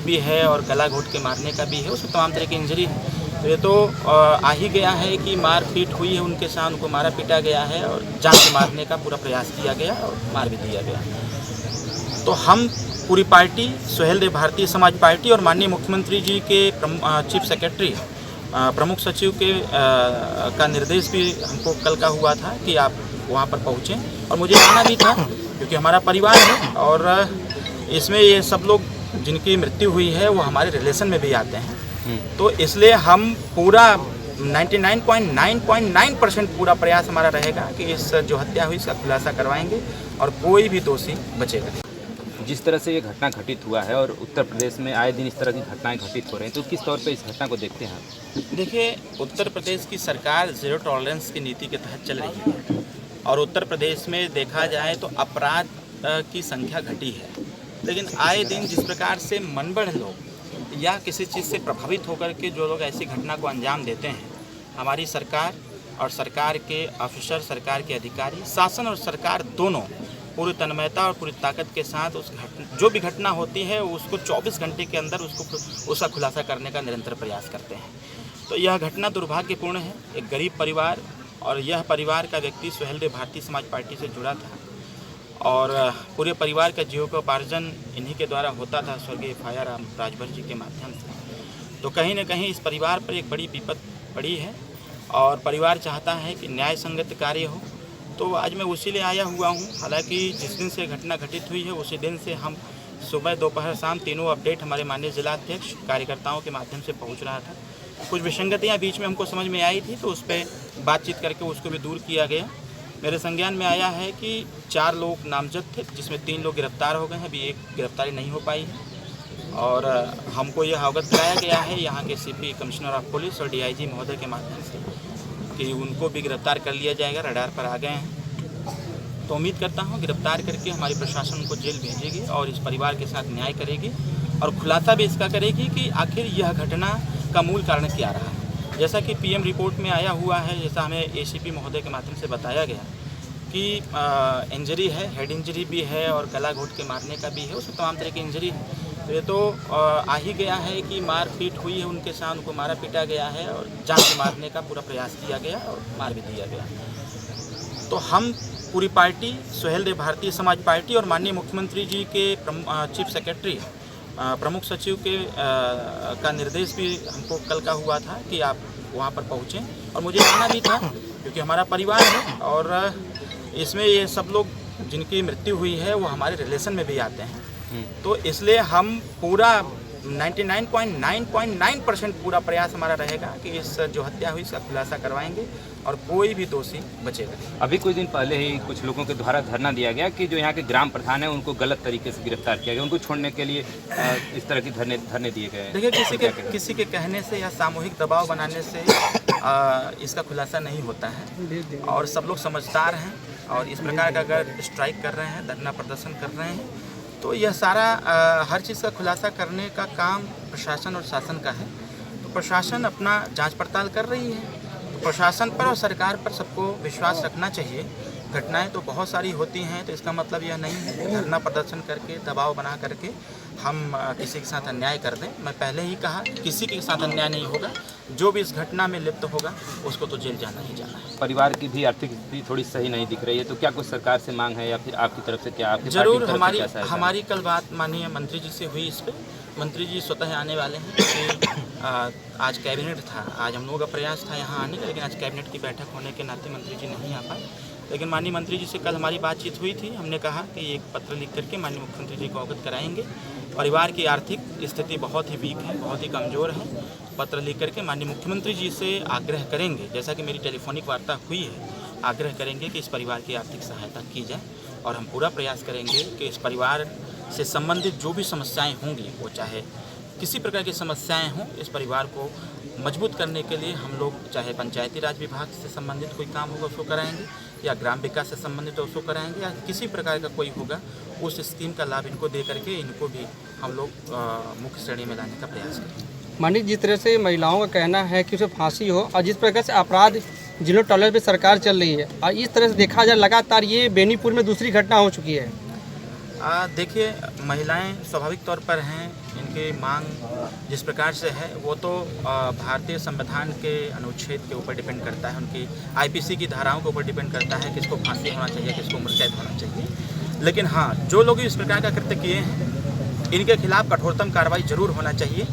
भी है और गला घोट के मारने का भी है, उसमें तमाम तरह की इंजरी है। तो ये तो आ ही गया है कि मारपीट हुई है उनके साथ, उनको मारा पीटा गया है और जान से मारने का पूरा प्रयास किया गया और मार भी दिया गया। तो हम पूरी पार्टी सुहेल देव भारतीय समाज पार्टी और माननीय मुख्यमंत्री जी के चीफ सेक्रेटरी प्रमुख सचिव के का निर्देश भी हमको कल का हुआ था कि आप वहाँ पर पहुँचें, और मुझे आना भी था क्योंकि हमारा परिवार है और इसमेमें ये सब लोग जिनकी मृत्यु हुई है वो हमारे रिलेशन में भी आते हैं। तो इसलिए हम पूरा 99.9% पूरा प्रयास हमारा रहेगा कि इस जो हत्या हुई इसका खुलासा करवाएंगे और कोई भी दोषी बचेगा। जिस तरह से ये घटना घटित हुआ है और उत्तर प्रदेश में आए दिन इस तरह की घटनाएं घटित हो रही हैं, तो किस तौर पे इस घटना को देखते हैं आप? देखिए, उत्तर प्रदेश की सरकार ज़ीरो टॉलरेंस की नीति के तहत चल रही है और उत्तर प्रदेश में देखा जाए तो अपराध की संख्या घटी है, लेकिन आए दिन जिस प्रकार से मनबढ़ लोग या किसी चीज़ से प्रभावित होकर के जो लोग ऐसी घटना को अंजाम देते हैं, हमारी सरकार और सरकार के ऑफिसर, सरकार के अधिकारी, शासन और सरकार दोनों पूरी तन्मयता और पूरी ताकत के साथ उस जो भी घटना होती है उसको 24 घंटे के अंदर उसका खुलासा करने का निरंतर प्रयास करते हैं। तो यह घटना दुर्भाग्यपूर्ण है। एक गरीब परिवार और यह परिवार का व्यक्ति सुहेल देव भारतीय समाज पार्टी से जुड़ा था और पूरे परिवार का जीविकोपार्जन इन्हीं के द्वारा होता था, स्वर्गीय फाया राम राजभर जी के माध्यम से। तो कहीं न कहीं इस परिवार पर एक बड़ी विपद पड़ी है और परिवार चाहता है कि न्याय संगत कार्य हो। तो आज मैं उसी लिए आया हुआ हूँ। हालांकि जिस दिन से घटना घटित हुई है उसी दिन से हम सुबह, दोपहर, शाम तीनों अपडेट हमारे माननीय जिलाध्यक्ष कार्यकर्ताओं के माध्यम से पहुँच रहा था। कुछ विसंगतियाँ बीच में हमको समझ में आई थी तो उस पर बातचीत करके उसको भी दूर किया गया। मेरे संज्ञान में आया है कि 4 लोग नामजद थे, जिसमें 3 लोग गिरफ्तार हो गए हैं, अभी एक गिरफ्तारी नहीं हो पाई है। और हमको यह अवगत कराया गया है यहाँ के सीपी कमिश्नर ऑफ पुलिस और डीआईजी महोदय के माध्यम से कि उनको भी गिरफ्तार कर लिया जाएगा, रडार पर आ गए हैं। तो उम्मीद करता हूँ गिरफ्तार करके हमारी प्रशासन उनको जेल भेजेगी और इस परिवार के साथ न्याय करेगी और खुलासा भी इसका करेगी कि आखिर यह घटना का मूल कारण क्या रहा है। जैसा कि पीएम रिपोर्ट में आया हुआ है, जैसा हमें एसीपी महोदय के माध्यम से बताया गया कि इंजरी है, हेड इंजरी भी है और गला घोट के मारने का भी है, उसमें तमाम तरह की इंजरी है। तो ये तो आ ही गया है कि मारपीट हुई है उनके साथ, उनको मारा पीटा गया है और जान से मारने का पूरा प्रयास किया गया और मार भी दिया गया। तो हम पूरी पार्टी सुहेल देव भारतीय समाज पार्टी और माननीय मुख्यमंत्री जी के चीफ सेक्रेटरी प्रमुख सचिव के का निर्देश भी हमको कल का हुआ था कि आप वहाँ पर पहुँचें, और मुझे आना भी था क्योंकि हमारा परिवार है और इसमें ये सब लोग जिनकी मृत्यु हुई है वो हमारे रिलेशन में भी आते हैं। तो इसलिए हम पूरा 99.9% पूरा प्रयास हमारा रहेगा कि इस जो हत्या हुई इसका खुलासा करवाएंगे और कोई भी दोषी बचेगा। अभी कुछ दिन पहले ही कुछ लोगों के द्वारा धरना दिया गया कि जो यहाँ के ग्राम प्रधान हैं उनको गलत तरीके से गिरफ्तार किया गया, उनको छोड़ने के लिए इस तरह की धरने दिए गए। देखिए, किसी के कहने से या सामूहिक दबाव बनाने से इसका खुलासा नहीं होता है और सब लोग समझदार हैं और इस प्रकार का अगर स्ट्राइक कर रहे हैं, धरना प्रदर्शन कर रहे हैं, तो यह सारा हर चीज़ का खुलासा करने का काम प्रशासन और शासन का है। तो प्रशासन अपना जांच पड़ताल कर रही है, तो प्रशासन पर और सरकार पर सबको विश्वास रखना चाहिए। घटनाएं तो बहुत सारी होती हैं, तो इसका मतलब यह नहीं है कि धरना प्रदर्शन करके, दबाव बना करके हम किसी के साथ अन्याय कर दें। मैं पहले ही कहा किसी के साथ अन्याय नहीं होगा, जो भी इस घटना में लिप्त होगा उसको तो जेल जाना ही जाना है। परिवार की भी आर्थिक स्थिति थोड़ी सही नहीं दिख रही है, तो क्या कुछ सरकार से मांग है या फिर आपकी तरफ से क्या? आपकी जरूर हमारी कल बात माननीय मंत्री जी से हुई इस पर। मंत्री जी स्वतः आने वाले हैं कि आज कैबिनेट था, आज हम लोगों का प्रयास था यहाँ आने का, लेकिन आज कैबिनेट की बैठक होने के नाते मंत्री जी नहीं आ पाए। लेकिन माननीय मंत्री जी से कल हमारी बातचीत हुई थी, हमने कहा कि एक पत्र लिख करके माननीय मुख्यमंत्री जी को अवगत कराएंगे। परिवार की आर्थिक स्थिति बहुत ही वीक है, बहुत ही कमज़ोर है। पत्र लिख करके माननीय मुख्यमंत्री जी से आग्रह करेंगे, जैसा कि मेरी टेलीफोनिक वार्ता हुई है, आग्रह करेंगे कि इस परिवार की आर्थिक सहायता की जाए और हम पूरा प्रयास करेंगे कि इस परिवार से संबंधित जो भी समस्याएं होंगी, वो चाहे किसी प्रकार की समस्याएं हों, इस परिवार को मजबूत करने के लिए हम लोग चाहे पंचायती राज विभाग से संबंधित कोई काम होगा उसको कराएंगे या ग्राम विकास से संबंधित उसको कराएंगे या किसी प्रकार का कोई होगा उस स्कीम का लाभ इनको दे करके इनको भी हम लोग मुख्य श्रेणी में लाने का प्रयास करेंगे। मानिए, जिस तरह से महिलाओं का कहना है कि उसे फांसी हो और जिस प्रकार से अपराध जीरो टॉलरेंस पे सरकार चल रही है और इस तरह से देखा जाए लगातार ये बेनीपुर में दूसरी घटना हो चुकी है। देखिए, महिलाएं स्वाभाविक तौर पर हैं, इनकी मांग जिस प्रकार से है वो तो भारतीय संविधान के अनुच्छेद के ऊपर डिपेंड करता है, उनकी आईपीसी की धाराओं के ऊपर डिपेंड करता है, किसको फांसी होना चाहिए, किसको उम्र कैद होना चाहिए। लेकिन हाँ, जो लोग इस प्रकार का कृत्य किए हैं इनके खिलाफ कठोरतम कार्रवाई जरूर होना चाहिए।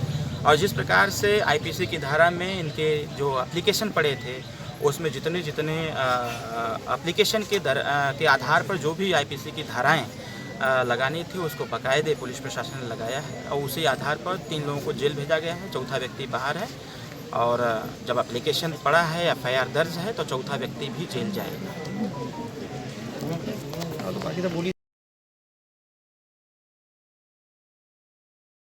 और जिस प्रकार से आईपीसी की धारा में इनके जो एप्लीकेशन पड़े थे उसमें जितने एप्लीकेशन के आधार पर जो भी आईपीसी की धाराएं लगानी थी उसको बाकायदे पुलिस प्रशासन ने लगाया है और उसी आधार पर 3 लोगों को जेल भेजा गया है, चौथा व्यक्ति बाहर है। और जब एप्लीकेशन पड़ा है, एफआईआर दर्ज है, तो चौथा व्यक्ति भी जेल जाएगा।